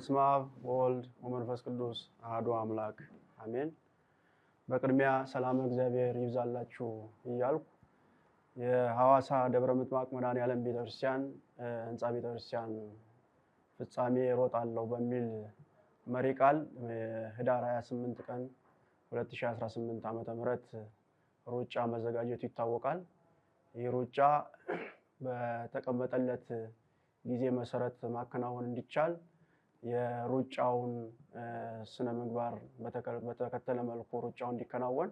በስመ አብ ወወልድ ወመንፈስ ቅዱስ አሐዱ አምላክ አሜን። በቅድሚያ ሰላም እግዚአብሔር ይብዛላችሁ እያልኩ የሐዋሳ ደብረ ምጥማቅ መድኃኔዓለም ቤተክርስቲያን ህንጻ ቤተክርስቲያን ፍጻሜ እሮጣለሁ በሚል መሪ ቃል ህዳር 28 ቀን 2018 ዓ.ም ሩጫ መዘጋጀቱ ይታወቃል። ይህ ሩጫ በተቀመጠለት ጊዜ መሰረት ማከናወን እንዲቻል የሩጫውን ስነ ምግባር በተከተለ መልኩ ሩጫው እንዲከናወን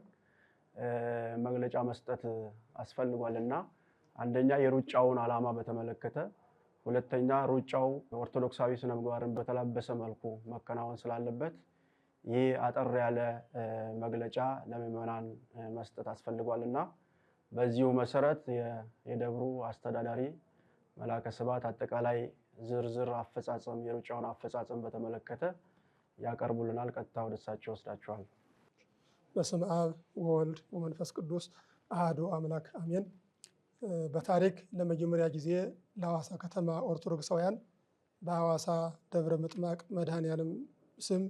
መግለጫ መስጠት አስፈልጓልና አንደኛ የሩጫውን ዓላማ በተመለከተ፣ ሁለተኛ ሩጫው ኦርቶዶክሳዊ ስነ ምግባርን በተላበሰ መልኩ መከናወን ስላለበት ይህ አጠር ያለ መግለጫ ለምዕመናን መስጠት አስፈልጓልና በዚሁ መሰረት የደብሩ አስተዳዳሪ መላከ ስብሐት አጠቃላይ ዝርዝር አፈጻጸም የሩጫውን አፈጻጸም በተመለከተ ያቀርቡልናል። ቀጥታ ወደ እሳቸው ወስዳችኋል። በስመ አብ ወወልድ ወመንፈስ ቅዱስ አሐዱ አምላክ አሜን። በታሪክ ለመጀመሪያ ጊዜ ለሐዋሳ ከተማ ኦርቶዶክሳውያን በሐዋሳ ደብረ ምጥማቅ መድኃኔዓለም ስም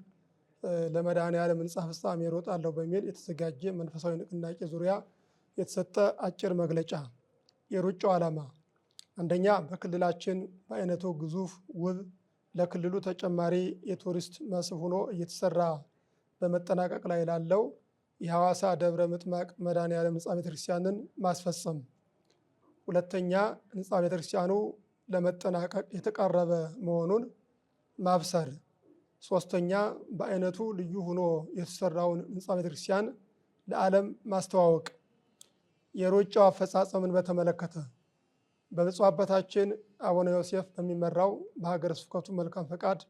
ለመድኃኔዓለም ህንጻ ፍጻሜ እሮጣለሁ በሚል የተዘጋጀ መንፈሳዊ ንቅናቄ ዙሪያ የተሰጠ አጭር መግለጫ። የሩጫው ዓላማ አንደኛ፣ በክልላችን በአይነቱ ግዙፍ ውብ ለክልሉ ተጨማሪ የቱሪስት መስህብ ሆኖ እየተሰራ በመጠናቀቅ ላይ ላለው የሐዋሳ ደብረ ምጥማቅ መድኃኔዓለም ህንጻ ቤተክርስቲያንን ማስፈጸም። ሁለተኛ፣ ህንጻ ቤተክርስቲያኑ ለመጠናቀቅ የተቃረበ መሆኑን ማብሰር። ሶስተኛ፣ በአይነቱ ልዩ ሆኖ የተሰራውን ህንጻ ቤተክርስቲያን ለዓለም ማስተዋወቅ። የሩጫው አፈጻጸምን በተመለከተ በብፁዕ አባታችን አቡነ ዮሴፍ በሚመራው በሀገረ ስብከቱ መልካም ፈቃድ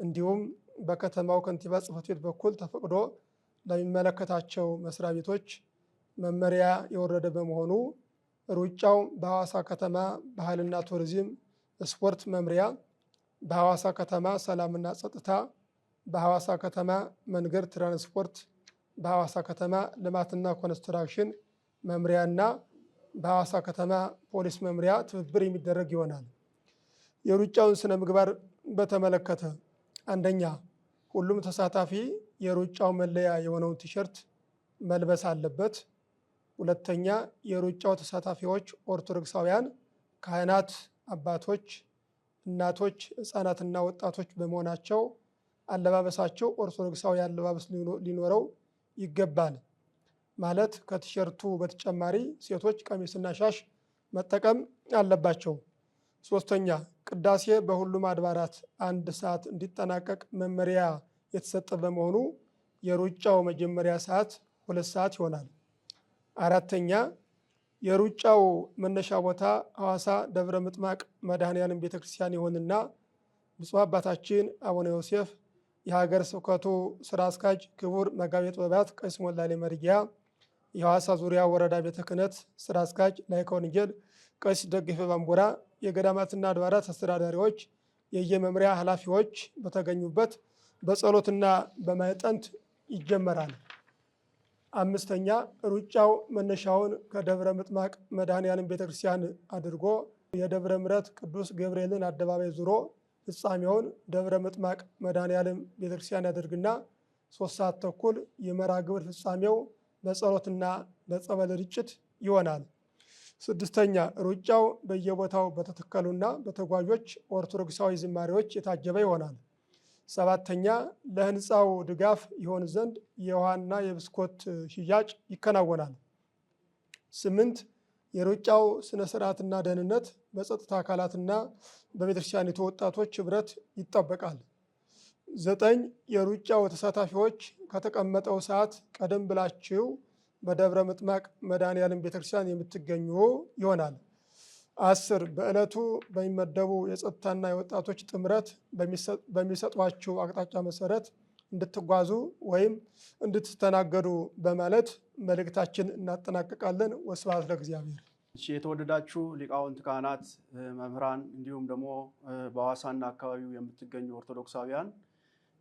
እንዲሁም በከተማው ከንቲባ ጽሕፈት ቤት በኩል ተፈቅዶ ለሚመለከታቸው መስሪያ ቤቶች መመሪያ የወረደ በመሆኑ ሩጫው በሐዋሳ ከተማ ባህልና ቱሪዝም ስፖርት መምሪያ፣ በሐዋሳ ከተማ ሰላምና ጸጥታ፣ በሐዋሳ ከተማ መንገድ ትራንስፖርት፣ በሐዋሳ ከተማ ልማትና ኮንስትራክሽን መምሪያና በሐዋሳ ከተማ ፖሊስ መምሪያ ትብብር የሚደረግ ይሆናል። የሩጫውን ስነ ምግባር በተመለከተ አንደኛ፣ ሁሉም ተሳታፊ የሩጫው መለያ የሆነውን ቲሸርት መልበስ አለበት። ሁለተኛ፣ የሩጫው ተሳታፊዎች ኦርቶዶክሳውያን ካህናት፣ አባቶች፣ እናቶች፣ ህፃናትና ወጣቶች በመሆናቸው አለባበሳቸው ኦርቶዶክሳዊ አለባበስ ሊኖረው ይገባል። ማለት ከቲሸርቱ በተጨማሪ ሴቶች ቀሚስና ሻሽ መጠቀም አለባቸው። ሶስተኛ፣ ቅዳሴ በሁሉም አድባራት 1 ሰዓት እንዲጠናቀቅ መመሪያ የተሰጠ በመሆኑ የሩጫው መጀመሪያ ሰዓት 2 ሰዓት ይሆናል። አራተኛ፣ የሩጫው መነሻ ቦታ ሐዋሳ ደብረ ምጥማቅ መድኃኔዓለም ቤተክርስቲያን ይሆንና ብፁዕ አባታችን አቡነ ዮሴፍ የሀገረ ስብከቱ ስራ አስኪያጅ ክቡር መጋቤ ጥበባት ቀሲስ ሞላሌ መርጊያ፣ የሐዋሳ ዙሪያ ወረዳ ቤተ ክህነት ስራ አስኪያጅ ላይከ ወንጌል ቀሲስ ደግፌ ባንቦራ፣ የገዳማትና አድባራት አስተዳዳሪዎች፣ የየመምሪያ ኃላፊዎች በተገኙበት በጸሎትና በማዕጠንት ይጀመራል። አምስተኛ፣ ሩጫው መነሻውን ከደብረ ምጥማቅ መድኃኔዓለም ቤተክርስቲያን አድርጎ የደብረ ምሕረት ቅዱስ ገብርኤልን አደባባይ ዙሮ ፍጻሜውን ደብረ ምጥማቅ መድኃኔዓለም ቤተክርስቲያን ያደርግና 3 ሰዓት ተኩል የመርሃ ግብር ፍጻሜው በጸሎትና በጸበል ርጭት ይሆናል። ስድስተኛ፣ ሩጫው በየቦታው በተተከሉና በተጓዦች ኦርቶዶክሳዊ ዝማሬዎች የታጀበ ይሆናል። ሰባተኛ፣ ለህንፃው ድጋፍ ይሆን ዘንድ የውሃና የብስኮት ሽያጭ ይከናወናል። 8 የሩጫው ስነ ስርዓትና ደህንነት በጸጥታ አካላትና በቤተክርስቲያኒቱ ወጣቶች ህብረት ይጠበቃል። 9 የሩጫው ተሳታፊዎች ከተቀመጠው ሰዓት ቀደም ብላችሁ በደብረ ምጥማቅ መድኃኔዓለም ቤተክርስቲያን የምትገኙ ይሆናል። 10 በዕለቱ በሚመደቡ የጸጥታና የወጣቶች ጥምረት በሚሰጧችሁ አቅጣጫ መሰረት እንድትጓዙ ወይም እንድትስተናገዱ በማለት መልእክታችን እናጠናቀቃለን። ወስብሐት ለእግዚአብሔር። የተወደዳችሁ ሊቃውንት፣ ካህናት፣ መምህራን እንዲሁም ደግሞ በሐዋሳና አካባቢው የምትገኙ ኦርቶዶክሳውያን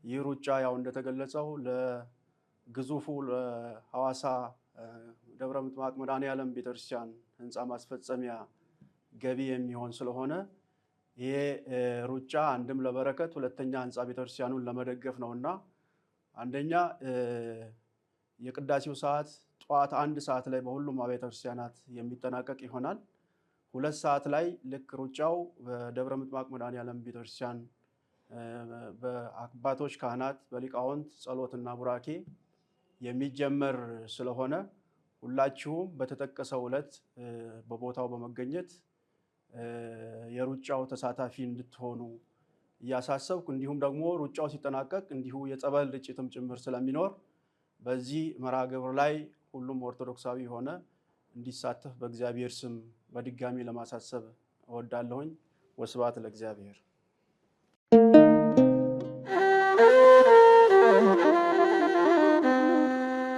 ይህ ሩጫ ያው እንደተገለጸው ለግዙፉ ለሐዋሳ ደብረ ምጥማቅ መድኃኔዓለም ቤተክርስቲያን ህንፃ ማስፈጸሚያ ገቢ የሚሆን ስለሆነ ይሄ ሩጫ አንድም ለበረከት ሁለተኛ ህንፃ ቤተክርስቲያኑን ለመደገፍ ነውና አንደኛ የቅዳሴው ሰዓት ጠዋት 1 ሰዓት ላይ በሁሉም አብያተ ክርስቲያናት የሚጠናቀቅ ይሆናል። 2 ሰዓት ላይ ልክ ሩጫው በደብረ ምጥማቅ መድኃኔዓለም ቤተክርስቲያን በአባቶች ካህናት በሊቃውንት ጸሎትና ቡራኬ የሚጀመር ስለሆነ ሁላችሁም በተጠቀሰው ዕለት በቦታው በመገኘት የሩጫው ተሳታፊ እንድትሆኑ እያሳሰብኩ እንዲሁም ደግሞ ሩጫው ሲጠናቀቅ እንዲሁ የጸበል ርጭትም ጭምር ስለሚኖር በዚህ መርሃ ግብር ላይ ሁሉም ኦርቶዶክሳዊ ሆነ እንዲሳተፍ በእግዚአብሔር ስም በድጋሚ ለማሳሰብ እወዳለሁኝ። ወስብሐት ለእግዚአብሔር።